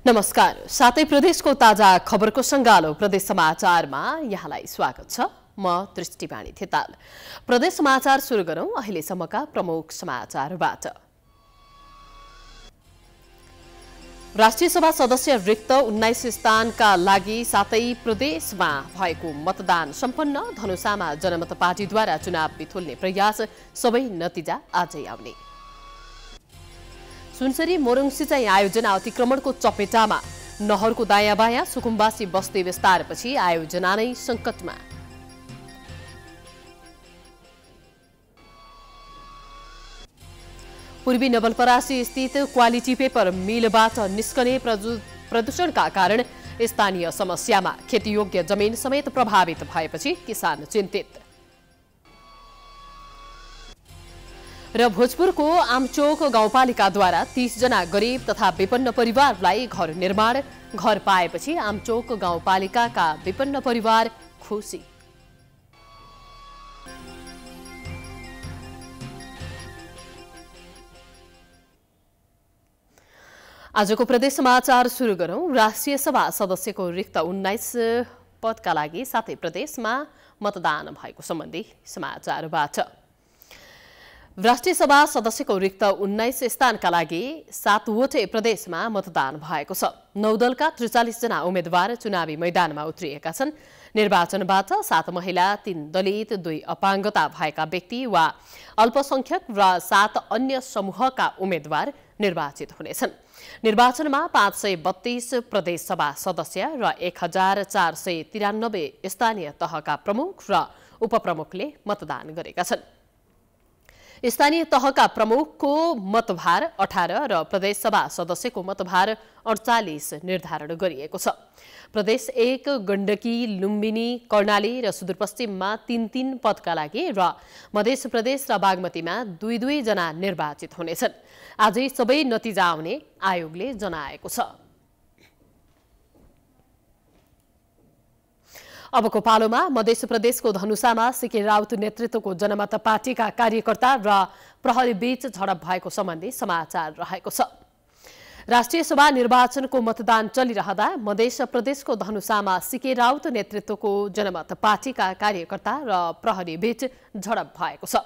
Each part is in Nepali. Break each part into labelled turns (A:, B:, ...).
A: नमस्कार। सातै प्रदेशको ताजा खबरको संगालो प्रदेश समाचारमा यहाँलाई स्वागत छ। म दृष्टिवाणी थेताल। प्रदेश समाचार सुरु गरौं अहिलेसम्मका प्रमुख समाचारबाट। राष्ट्रिय सभा सदस्य रिक्त 19 स्थानका लागि सातै प्रदेशमा भएको मतदान सम्पन्न। धनुषामा जनमत पार्टीद्वारा चुनाव बिथोल्ने प्रयास, सबै नतिजा आजै आउने। सुनसरी मोरङ सिँचाइ आयोजना अतिक्रमणको चपेटामा। नहरको दायाँ बायाँ सुकुम्बासी बस्ती विस्तारपछि आयोजना नै संकटमा। पूर्वी नवलपरासी स्थित क्वालिटी पेपर मिलबाट निस्कने प्रदूषणका कारण स्थानीय समस्यामा। खेतीयोग्य जमिन समेत प्रभावित भएपछि किसान चिन्तित। र भोजपुरको आमचोक गाउँपालिकाद्वारा 30 जना गरिब तथा विपन्न परिवारलाई घर निर्माण। घर पाएपछि आमचोक गाउँपालिकाका विपन्न परिवार खुसी। आजको प्रदेश समाचार सुरु गरौं। राष्ट्रिय सभा सदस्यको रिक्त 19 पदका लागि सातै प्रदेशमा मतदान भएको सम्बन्धी समाचारबाट। राष्ट्रिय सभा सदस्यको रिक्त 19 स्थानका लागि 7वटै प्रदेशमा मतदान भएको छ। 9 दलका 43 जना उम्मेद्वार चुनावी मैदानमा उत्रिएका छन्। निर्वाचनबाट 7 महिला, 3 दलित, 2 अपाङ्गता भएका व्यक्ति वा अल्पसंख्यक र 7 अन्य समूहका उम्मेद्वार निर्वाचित हुनेछन्। निर्वाचनमा 532 प्रदेश सभा सदस्य र 1493 स्थानीय तहका प्रमुख र उपप्रमुखले मतदान गरेका छन्। स्थानीय तहका प्रमुखको मतभार 18 र प्रदेश सभा सदस्यको मतभार 48 निर्धारण गरिएको छ। प्रदेश 1 गण्डकी, लुम्बिनी, कर्णाली र सुदूरपश्चिममा 3-3 पदका लागि र मध्य प्रदेश र बागमतीमा 2-2 जना निर्वाचित हुनेछन्। आजै सबै नतिजा आउने आयोगले जनाएको छ। अबको पालोमा मध्य प्रदेशको धनुषामा सीके राउत नेतृत्वको जनमत पार्टीका कार्यकर्ता र प्रहरी बीच झडप भएको सम्बन्धी समाचार रहेको छ। राष्ट्रिय सभा निर्वाचनको मतदान चलिरहँदा मध्य प्रदेशको धनुषामा सीके राउत नेतृत्वको जनमत पार्टीका कार्यकर्ता र प्रहरी बीच झडप भएको छ।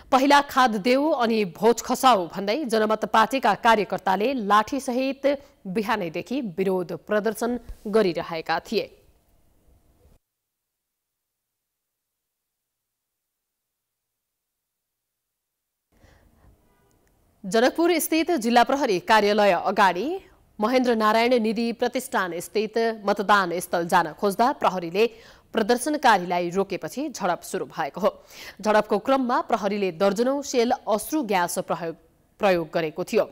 A: पहिला खाद देऊ अनि भोज खसाऊ भन्दै जनमत पार्टीका कार्यकर्ताले लाठीसहित बिहानैदेखि विरोध प्रदर्शन गरिरहेका थिए। जनकपुर स्थित जिल्ला प्रहरी कार्यालय अगाडि महेन्द्र नारायण निधि प्रतिष्ठान स्थित मतदान स्थल जान खोज्दा प्रहरीले प्रदर्शनकारीलाई रोकेपछि झडप सुरु भएको हो। झडपको क्रममा प्रहरीले दर्जनौं सेल अश्रु ग्यास प्रयोग गरेको थियो।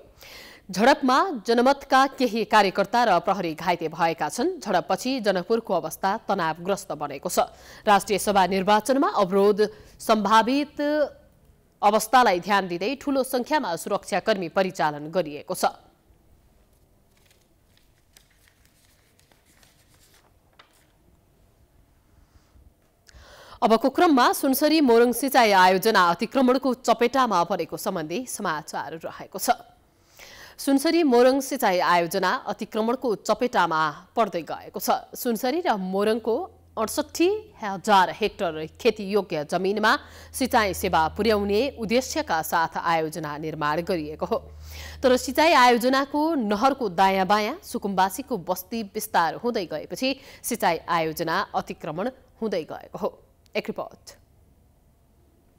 A: झडपमा जनमतका केही कार्यकर्ता र प्रहरी घाइते भएका छन्। झडपपछि जनकपुरको अवस्था तनावग्रस्त बनेको छ। राष्ट्रिय सभा निर्वाचनमा अवरोध सम्भावित अवस्थालाई ध्यान दिँदै ठूलो संख्यामा सुरक्षाकर्मी परिचालन गरिएको छ। अबको क्रममा सुनसरी मोरङ सिँचाइ आयोजना अतिक्रमणको चपेटामा परेको सम्बन्धी समाचार रहेको छ। सुनसरी मोरङ सिँचाइ आयोजना अतिक्रमणको चपेटामा पर्दै गएको छ। सुनसरी र मोरङको 68,000 हेक्टर खेतीयोग्य जमिनमा सिँचाइ सेवा पुर्याउने उद्देश्यका साथ आयोजना निर्माण गरिएको हो। तर सिँचाइ आयोजनाको नहरको दायाँ बायाँ सुकुम्बासीको बस्ती विस्तार हुँदै गएपछि सिँचाइ आयोजना अतिक्रमण हुँदै गएको हो। एक रिपोर्ट।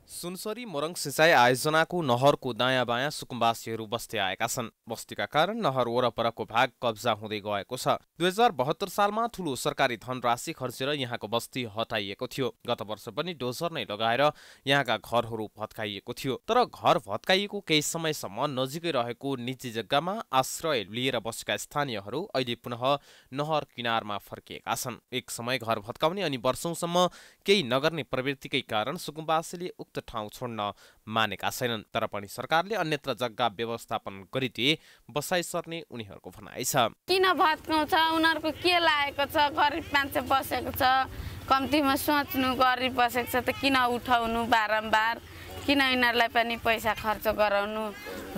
B: सुनसरी मोरङ सिँचाइ आयोजनाको नहरको दायाँ बायाँ सुकुम्बासीहरू बस्दै आएका छन्। बस्तीका कारण नहर वरपरको भाग कब्जा हुँदै गएको छ। 2072 सालमा ठूलो सरकारी धनराशि खर्चेर यहाँको बस्ती हटाइएको थियो। गत वर्ष पनि डोजर नै लगाएर यहाँका घरहरू भत्काइएको थियो। तर घर भत्काइएको केही समयसम्म नजिकै रहेको निजी जग्गामा आश्रय लिएर बसेका स्थानीयहरू अहिले पुनः नहर किनारमा फर्किएका छन्। एक समय घर भत्काउने अनि वर्षौंसम्म केही नगर्ने प्रवृत्तिकै कारण सुकुम्बासीले उक्त ठाउँ छोड्न मानेका छैनन्। तर पनि सरकारले अन्यत्र जग्गा व्यवस्थापन गरिदिए बसाइ सर्ने उनीहरूको भनाइ छ।
C: किन भत्काउँछ? उनीहरूको के लागेको छ? गरिब मान्छे बसेको छ, कम्तीमा सोच्नु, गरिब बसेको छ त किन उठाउनु बारम्बार? किन यिनीहरूलाई पनि पैसा खर्च गराउनु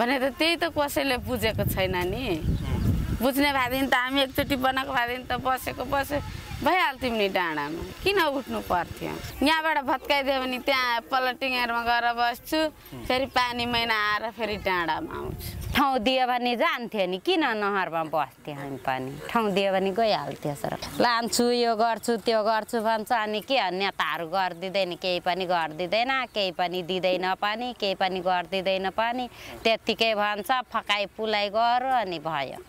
C: भने त त्यही त कसैले बुझेको छैन नि। बुझ्ने भएदेखि त हामी एकचोटि बनाएको भएदेखि त बसे भइहाल्थ्यो नि डाँडामा किन उठ्नु पर्थ्यो यहाँबाट भत्काइदियो भने त्यहाँ पलटिङहरूमा गएर बस्छु फेरि पानी महिना आएर फेरि डाँडामा आउँछु
D: ठाउँ दियो भने जान्थ्यो नि किन नहरमा बस्थ्यो हामी पनि ठाउँ दियो भने गइहाल्थ्यो सर लान्छु यो गर्छु त्यो गर्छु भन्छ अनि के नेताहरू गरिदिँदैन केही पनि गरिदिँदैन केही पनि दिँदैन पानी केही पनि गरिदिँदैन पानी त्यत्तिकै भन्छ फकाइ पुलाइ गर अनि भयो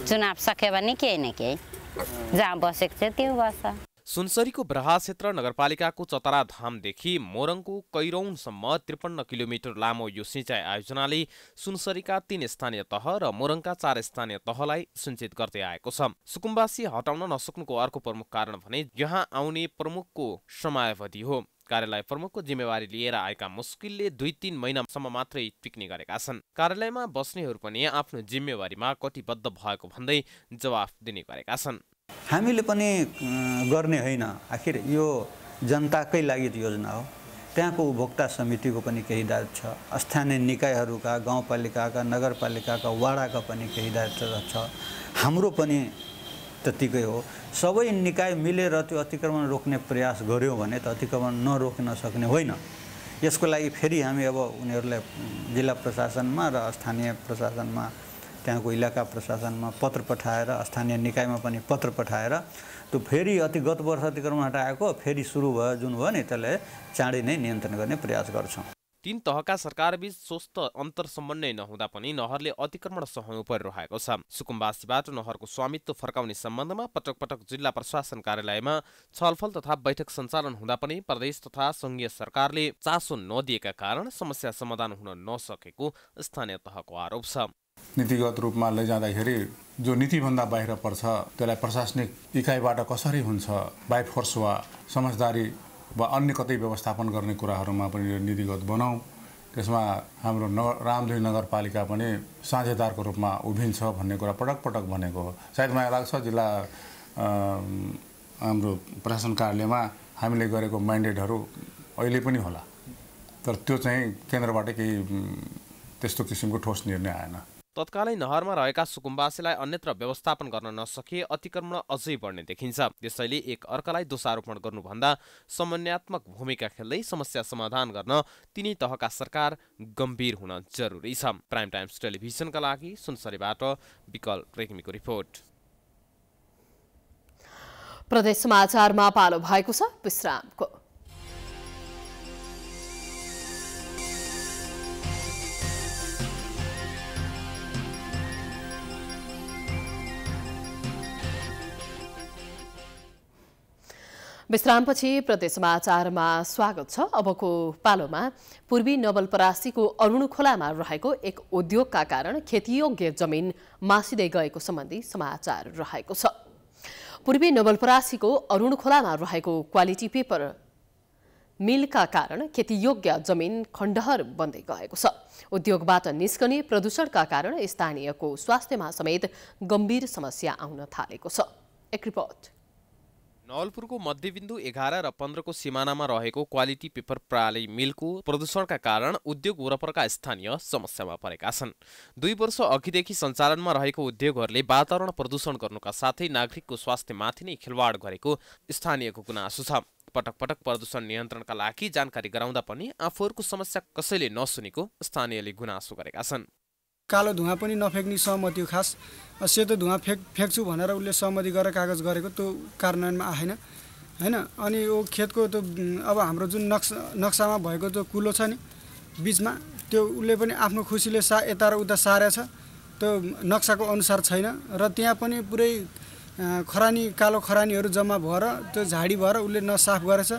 D: चुनाव सक्यो भने केही न केही जहाँ बसेको छ त्यो बस्छ
B: सुनसरीको ब्रहा क्षेत्र नगरपालिकाको चतरा धामदेखि मोरङको कैरौनसम्म 53 किलोमिटर लामो यो सिँचाइ आयोजनाले सुनसरीका 3 स्थानीय तह र मोरङका 4 स्थानीय तहलाई सिंचित गर्दै आएको छ। सुकुम्बासी हटाउन नसक्नुको अर्को प्रमुख कारण भने यहाँ आउने प्रमुखको समयावधि हो। कार्यालय प्रमुखको जिम्मेवारी लिएर आएका मुस्किलले 2-3 महिनासम्म मात्रै टिक्ने गरेका छन्। कार्यालयमा बस्नेहरू पनि आफ्नो जिम्मेवारीमा कटिबद्ध भएको भन्दै जवाफ दिने गरेका छन्।
E: हामीले पनि गर्ने होइन, आखिर यो जनताकै लागि योजना हो। त्यहाँको उपभोक्ता समितिको पनि केही दायित्व छ, स्थानीय निकायहरूका, गाउँपालिकाका, नगरपालिकाका, वाडाका पनि केही दायित्व छ। हाम्रो पनि त्यतिकै हो। सबै निकाय मिलेर त्यो अतिक्रमण रोक्ने प्रयास गर्यो भने त अतिक्रमण नरोक्न सक्ने होइन। यसको लागि फेरि हामी अब उनीहरूलाई जिल्ला प्रशासनमा र स्थानीय प्रशासनमा, त्यहाँको इलाका प्रशासनमा पत्र पठाएर, स्थानीय निकायमा पनि पत्र पठाएर त्यो फेरि गत वर्ष अतिक्रमण हटाएको फेरि सुरु भयो जुन भयो नि, त्यसलाई चाँडै नै नियन्त्रण गर्ने प्रयास गर्छौँ।
B: 3 तहका सरकारबीच स्वस्थ अन्तर समन्वय नहुँदा पनि नहरले अतिक्रमण सहनु परिरहेको छ। सुकुम्बासीबाट नहरको स्वामित्व फर्काउने सम्बन्धमा पटक पटक जिल्ला प्रशासन कार्यालयमा छलफल तथा बैठक सञ्चालन हुँदा पनि प्रदेश तथा संघीय सरकारले चासो नदिएका कारण समस्या समाधान हुन नसकेको स्थानीय तहको आरोप छ।
F: नीतिगत रूपमा लैजाँदाखेरि जो नीतिभन्दा बाहिर पर्छ त्यसलाई प्रशासनिक इकाइबाट कसरी हुन्छ, बाइ फोर्स वा समझदारी वा अन्य कतै व्यवस्थापन गर्ने कुराहरूमा पनि यो नीतिगत बनाऊ। त्यसमा हाम्रो रामधुनी नगरपालिका पनि साझेदारको रूपमा उभिन्छ भन्ने कुरा पटक पटक भनेको हो। सायद मलाई लाग्छ जिल्ला हाम्रो प्रशासन कार्यालयमा हामीले गरेको म्यान्डेटहरू अहिले पनि होला, तर त्यो चाहिँ केन्द्रबाट केही त्यस्तो किसिमको ठोस निर्णय आएन।
B: तत्कालै नहरमा रहेका सुकुम्बासीलाई अन्यत्र व्यवस्थापन गर्न नसके अतिक्रमण अझै बढ्ने देखिन्छ। त्यसैले एक अर्कालाई दोषारोपण गर्नुभन्दा समन्वयात्मक भूमिका खेल्दै समस्या समाधान गर्न तिनै तहका सरकार गम्भीर हुन जरुरी छ। प्राइम टाइम्स टेलिभिजनका लागि सुनसरीबाट विकल रेग्मीको रिपोर्ट।
A: प्रदेश समाचारमा पालो भएको छ विश्रामको। विश्रामपछि प्रदेश समाचारमा स्वागत छ। अबको पालोमा पूर्वी नवलपरासीको अरुण खोलामा रहेको एक उद्योगका कारण खेतीयोग्य जमिन मासिँदै गएको सम्बन्धी समाचार रहेको छ। पूर्वी नवलपरासीको अरुण खोलामा रहेको क्वालिटी पेपर मिलका कारण खेतीयोग्य जमिन खण्डहर बन्दै गएको छ। उद्योगबाट निस्कने प्रदूषणका कारण स्थानीयको स्वास्थ्यमा समेत गम्भीर समस्या आउन थालेको छ। एक रिपोर्ट।
B: नवलपुरको मध्यबिन्दु 11 र 15 को सिमानामा रहेको क्वालिटी पेपर प्रणाली मिलको प्रदूषणका कारण उद्योग वरपरका स्थानीय समस्यामा परेका छन्। 2 वर्ष अघिदेखि सञ्चालनमा रहेको उद्योगहरूले वातावरण प्रदूषण गर्नुका साथै नागरिकको स्वास्थ्यमाथि नै खेलवाड गरेको स्थानीयको गुनासो छ। पटक पटक प्रदूषण नियन्त्रणका लागि जानकारी गराउँदा पनि आफूहरूको समस्या कसैले नसुनेको स्थानीयले गुनासो गरेका छन्।
G: कालो धुवा पनि नफ्याँक्ने सहमति हो, खास सेतो धुवा फ्याँक्छु भनेर उसले सहमति गरेर कागज गरेको त्यो कार्यान्वयनमा आएन हैन। अनि यो खेतको त्यो अब हाम्रो जुन नक्सामा भएको त्यो कुलो छ नि बिचमा, त्यो उसले पनि आफ्नो खुसीले यता र उता सारेछ, त्यो नक्साको अनुसार छैन र त्यहाँ पनि पुरै खरानी कालो खरानीहरू जम्मा भएर त्यो झाडी भएर उसले नसाफ गरेछ।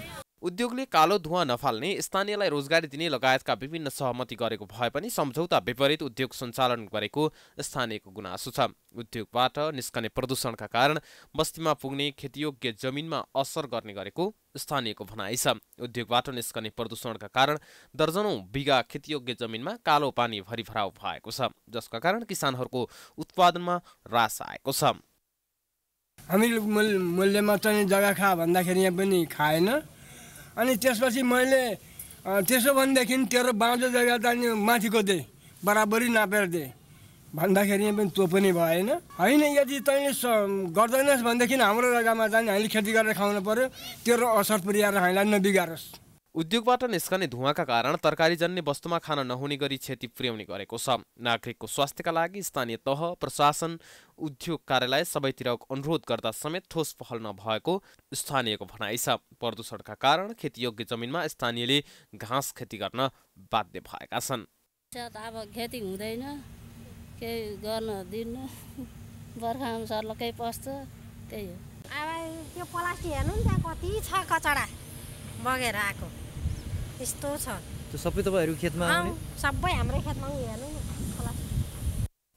B: उद्योगले कालो धुवा नफाल्ने, स्थानीयलाई रोजगारी दिने लगायतका विभिन्न सहमति गरेको भए पनि सम्झौता विपरीत उद्योग सञ्चालन गरेको स्थानीयको गुनासो छ। उद्योगबाट निस्कने प्रदूषणका कारण बस्तीमा पुग्ने खेतीयोग्य जमिनमा असर गर्ने गरेको स्थानीयको भनाइ छ। उद्योगबाट निस्कने प्रदूषणका कारण दर्जनौं बिघा खेतीयोग्य जमिनमा कालो पानी भरिभराउ भएको छ, जसका कारण किसानहरूको उत्पादनमा ह्रास आएको छ।
H: हामीले मूल्यमा चाहिँ जग्गा खा भन्दाखेरि यहाँ पनि खाएन। अनि त्यसपछि मैले त्यसो भनेदेखि तेरो बाँझो जग्गा त अनि माथिको दे बराबरी नापेर दे, भन्दाखेरि पनि त्यो पनि भएन होइन। यदि तैँले गर्दैनस् भनेदेखि हाम्रो जग्गामा जाने हामीले खेती गरेर खानु पर्यो, तेरो असर पुर्याएर हामीलाई नबिगारोस्।
B: उद्योगबाट निस्कने धुवाका कारण तरकारीजन्य वस्तुमा खान नहुने गरी क्षति पुर्याउने गरेको छ। नागरिकको स्वास्थ्यका लागि स्थानीय तह, प्रशासन, उद्योग कार्यालय सबैतिर अनुरोध गर्दा समेत ठोस पहल नभएको स्थानीयको भनाइ छ। प्रदूषणका कारण खेतीयोग्य जमिनमा स्थानीयले घाँस खेती गर्न बाध्य भएका छन्।
I: अब खेती हुँदैन, केही गर्न दिन्न, बर्खामा सर्लकै पस्छ, त्यही हो।
J: अब त्यो प्लास्टिक हेर्नु नि त्यहाँ कति छ कचडा बगेर आएको, यस्तो छ।
K: त्यो सबै तपाईँहरू खेतमा आउने?
J: सबै हाम्रै खेतमा हेर्नु प्लास्टिक।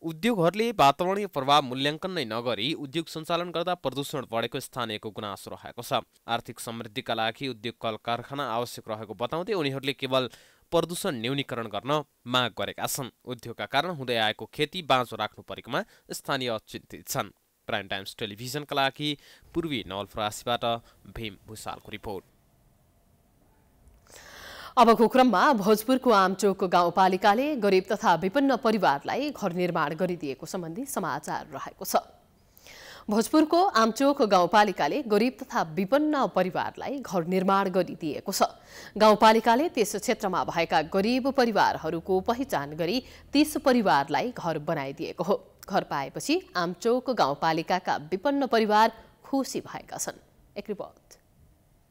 B: उद्योगहरूले वातावरणीय प्रभाव मूल्याङ्कन नै नगरी उद्योग सञ्चालन गर्दा प्रदूषण बढेको स्थानीयको गुनासो रहेको छ। आर्थिक समृद्धिका लागि उद्योग कल कारखाना आवश्यक रहेको बताउँदै उनीहरूले केवल प्रदूषण न्यूनीकरण गर्न माग गरेका छन्। उद्योगका कारण हुँदै आएको खेती बाँझो राख्नु परेकोमा स्थानीय चिन्तित छन्। प्राइम टाइम्स टेलिभिजनका लागि पूर्वी नवलपरासीबाट भीम भूषालको रिपोर्ट।
A: अबको क्रममा भोजपुरको आमचोक गाउँपालिकाले गरिब तथा विपन्न परिवारलाई घर निर्माण गरिदिएको सम्बन्धी समाचार रहेको छ। भोजपुरको आमचोक गाउँपालिकाले गरिब तथा विपन्न परिवारलाई घर निर्माण गरिदिएको छ। गाउँपालिकाले त्यस क्षेत्रमा भएका गरिब परिवारहरूको पहिचान गरी 30 परिवारलाई घर बनाइदिएको हो। घर पाएपछि आमचोक गाउँपालिकाका विपन्न परिवार खुसी भएका छन्। एक रिपोर्ट।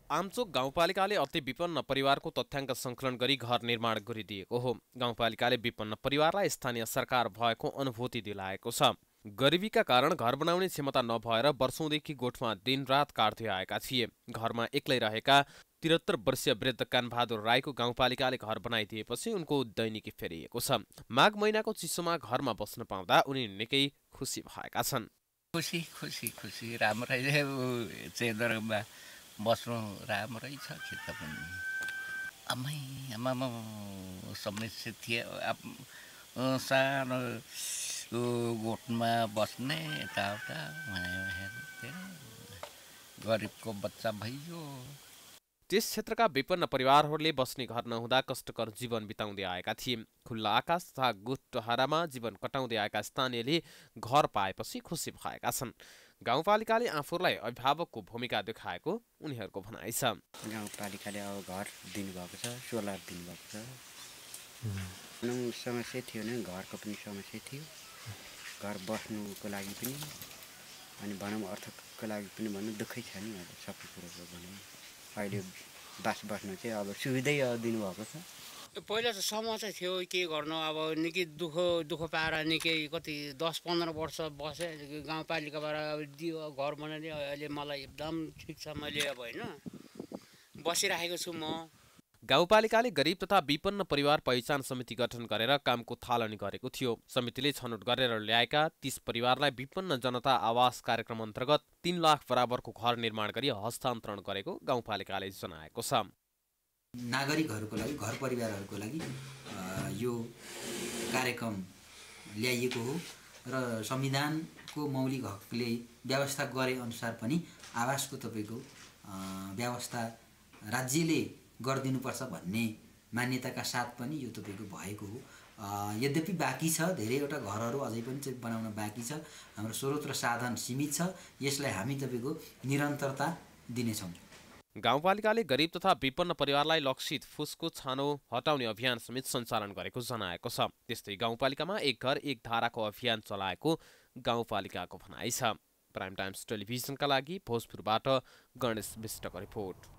B: आमचोक गाउँपालिकाले अति विपन्न परिवारको तथ्याङ्क सङ्कलन गरी घर निर्माण गरिदिएको हो। गाउँपालिकाले विपन्न परिवारलाई स्थानीय सरकार भएको अनुभूति दिलाएको छ। गरिबीका कारण घर बनाउने क्षमता नभएर वर्षौंदेखि गोठमा दिनरात काट्दै आएका थिए। घरमा एक्लै रहेका 73 वर्षीय वृद्ध कानबहादुर राईको गाउँपालिकाले घर बनाइदिएपछि उनको दैनिकी फेरिएको छ। माघ महिनाको चिसोमा घरमा बस्न पाउँदा उनी निकै खुसी भएका छन्।
L: खुसी खुसी खुसी राम्रै चेदरमा बस्नु राम्रै छ। खेत पनि आमा समस्या थिए। सानो गोठमा बस्ने यताउता गरिबको बच्चा भइयो।
B: त्यस क्षेत्रका विपन्न परिवारहरूले बस्ने घर नहुँदा कष्टकर जीवन बिताउँदै आएका थिए। खुल्ला आकाश तथा गोठहरामा जीवन कटाउँदै आएका स्थानीयले घर पाएपछि खुसी भएका छन्। गाउँपालिकाले आफूलाई अभिभावकको भूमिका देखाएको उनीहरूको भनाइ छ।
M: गाउँपालिकाले अब घर दिनुभएको छ, सोलर दिनुभएको छ। समस्या थियो भने घरको पनि समस्या थियो। घर बस्नुको लागि पनि अनि भनौँ अर्थको लागि पनि भन्नु दुःखै छ नि। अब सबै कुरोको भनौँ अहिले बस्नु चाहिँ अब सुविधै दिनुभएको छ।
N: पहिला त समस्या थियो के गर्नु। अब निकै दुःख पाएर निकै कति 10-15 वर्ष बसेँ। गाउँपालिकाबाट दियो घर बनाइदियो। अहिले मलाई एकदम ठिक छ। मैले अब होइन बसिराखेको छु म।
B: गाउँपालिकाले गरिब तथा विपन्न परिवार पहिचान समिति गठन गरेर कामको थालनी गरेको थियो। समितिले छनौट गरेर ल्याएका 30 परिवारलाई विपन्न जनता आवास कार्यक्रम अन्तर्गत 3 लाख बराबरको घर निर्माण गरी हस्तान्तरण गरेको गाउँपालिकाले जनाएको छ।
K: नागरिकहरूको लागि, घर परिवारहरूको लागि यो कार्यक्रम ल्याइएको हो र संविधानको मौलिक हकले व्यवस्था गरे अनुसार पनि आवासको तपाईँको व्यवस्था राज्यले गरिदिनुपर्छ भन्ने मान्यताका साथ पनि यो तपाईँको भएको हो। यद्यपि बाँकी छ, धेरैवटा घरहरू अझै पनि चाहिँ बनाउन बाँकी छ। हाम्रो स्रोत र साधन सीमित छ। यसलाई हामी तपाईँको निरन्तरता दिनेछौँ।
B: गाउँपालिकाले गरिब तथा विपन्न परिवारलाई लक्षित फुसको छानो हटाउने अभियान समेत सञ्चालन गरेको जनाएको छ। त्यस्तै गाउँपालिकामा एक घर एक धाराको अभियान चलाएको गाउँपालिकाको भनाइ छ। प्राइम टाइम्स टेलिभिजनका लागि भोजपुरबाट गणेश विष्टको रिपोर्ट।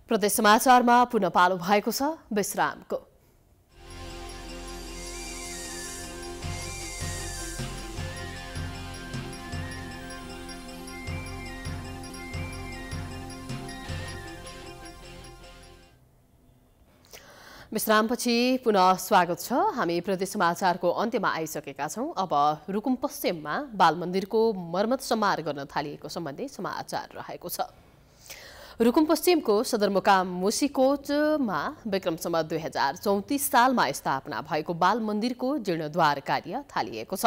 A: प्रदेश समाचारमा पुनः पालो भएको छ विश्रामको। विश्रामपछि पुनः स्वागत छ। हामी प्रदेश समाचारको अन्त्यमा आइसकेका छौँ। अब रुकुम पश्चिममा बालमन्दिरको मर्मत सम्मार गर्न थालिएको सम्बन्धी समाचार रहेको छ। रुकुम पश्चिमको सदरमुकाम मुसिकोटमा विक्रम सम्वत 2034 सालमा स्थापना भएको बाल मन्दिरको जीर्णोद्धार कार्य थालिएको छ।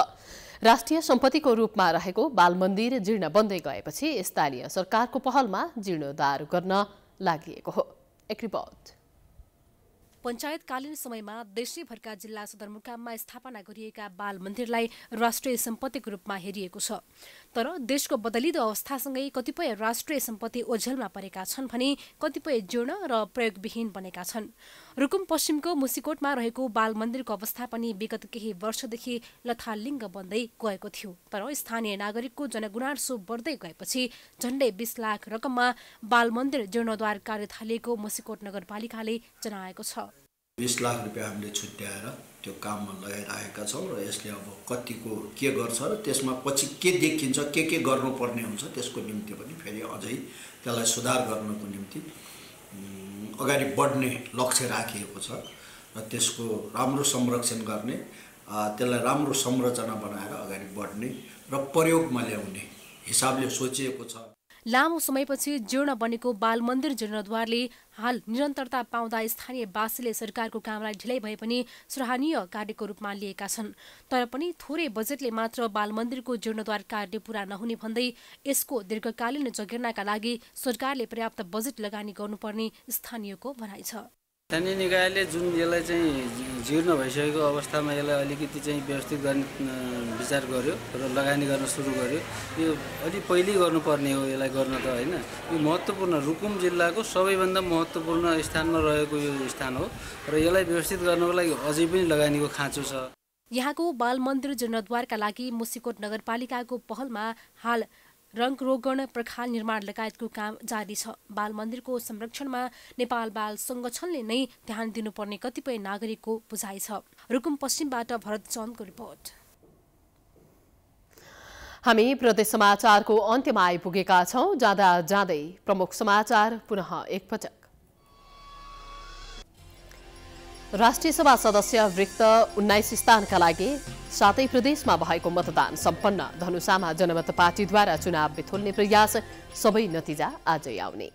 A: राष्ट्रिय सम्पत्तिको रूपमा रहेको बाल मन्दिर जीर्ण बन्दै गएपछि स्थानीय सरकारको पहलमा जीर्णोद्धार गर्न लागि हो। एक रिपोर्ट।
O: पञ्चायतकालीन समयमा देशैभरका जिल्ला सदरमुकाममा स्थापना गरिएका बाल मन्दिरलाई राष्ट्रिय सम्पत्तिको रूपमा हेरिएको छ। तर देशको बदलिदो अवस्थासँगै कतिपय राष्ट्रिय सम्पत्ति ओझेलमा परेका छन् भने कतिपय जीर्ण र प्रयोगविहीन बनेका छन्। रुकुम पश्चिमको मुसिकोटमा रहेको बाल मन्दिरको अवस्था पनि विगत केही वर्षदेखि लथालिङ्ग बन्दै गएको थियो। तर स्थानीय नागरिकको जनगुनासो बढ्दै गएपछि झण्डै 20 लाख रकममा बाल मन्दिर जीर्णोद्धार कार्य थालिएको मुसिकोट नगरपालिकाले जनाएको छ।
P: 20 लाख रुपियाँ हामीले छुट्याएर त्यो काममा लगाइरहेका छौँ र यसले अब कतिको के गर्छ र त्यसमा पछि के देखिन्छ के गर्नुपर्ने हुन्छ त्यसको निम्ति पनि फेरि अझै त्यसलाई सुधार गर्नको निम्ति अगाडि बढ्ने लक्ष्य राखिएको छ र त्यसको राम्रो संरक्षण गर्ने त्यसलाई राम्रो संरचना बनाएर अगाडि बढ्ने र प्रयोगमा ल्याउने हिसाबले सोचिएको छ।
O: लामो समयपछि जीर्ण बनेको बाल मन्दिर जीर्णोद्धारले हाल निरन्तरता पाउँदा स्थानीयवासीले सरकारको कामलाई ढिलै भए पनि सराहनीय कार्यको रूपमा लिएका छन्। तर पनि थोरै बजेटले मात्र बाल मन्दिरको जीर्णोद्धार कार्य पूरा नहुने भन्दै यसको दीर्घकालीन जगेर्नाका लागि सरकारले पर्याप्त बजेट लगानी गर्नुपर्ने स्थानीयको भनाइ छ।
Q: स्थानीय निकायले जुन यसलाई चाहिँ जीर्ण भइसकेको अवस्थामा यसलाई अलिकति चाहिँ व्यवस्थित गर्ने विचार गर्यो र लगानी गर्न सुरु गर्यो। यो अलि पहिले गर्नुपर्ने हो यसलाई गर्न त होइन। यो महत्त्वपूर्ण रुकुम जिल्लाको सबैभन्दा महत्त्वपूर्ण स्थानमा रहेको यो स्थान हो र यसलाई व्यवस्थित गर्नको लागि अझै पनि लगानीको खाँचो छ।
O: यहाँको बाल मन्दिर जीर्णोद्धारका लागि मुसिकोट नगरपालिकाको पहलमा हाल रङ्गरोगण प्रखाल निर्माण लगायतको काम जारी छ। बाल मन्दिरको संरक्षणमा नेपाल बाल संगठनले नै ध्यान दिनुपर्ने कतिपय नागरिकको बुझाइ छ। रुकुम पश्चिमबाट भरत चन्दको रिपोर्ट।
A: हामी प्रदेश समाचारको अन्त्यमा आइपुगेका छौं। जाँदा जाँदै प्रमुख समाचार पुनः एकपटक। राष्ट्रिय सभा सदस्य रिक्त 19 स्थानका लागि 7 प्रदेशमा भएको मतदान सम्पन्न। धनुषामा जनमत पार्टीद्वारा चुनाव बिथोल्ने प्रयास, सबै नतिजा आजै आउने।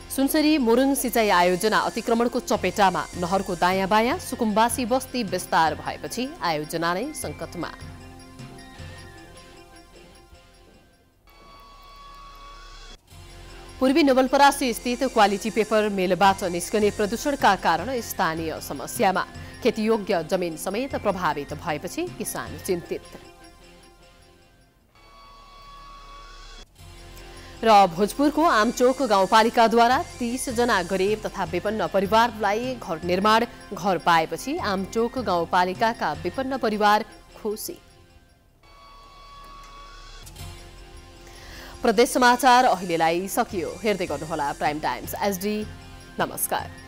A: सुनसरी मोरङ सिँचाइ आयोजना अतिक्रमणको चपेटामा। नहरको दायाँ बायाँ सुकुम्बासी बस्ती विस्तार भएपछि आयोजना नै सङ्कटमा। पूर्वी नवलपरासी स्थित क्वालिटी पेपर मिलबाट निस्कने प्रदूषणका कारण स्थानीय समस्यामा। खेतीयोग्य जमिन समेत प्रभावित भएपछि किसान चिन्तित। र भोजपुरको आमचोक गाउँपालिकाद्वारा 30 जना गरिब तथा विपन्न परिवारलाई घर निर्माण। घर पाएपछि आमचोक गाउँपालिकाका विपन्न परिवार खुसी। प्रदेश समाचार अहिलेलाई सकियो। हेर्दै गर्नुहोला प्राइम टाइम्स एचडी। नमस्कार।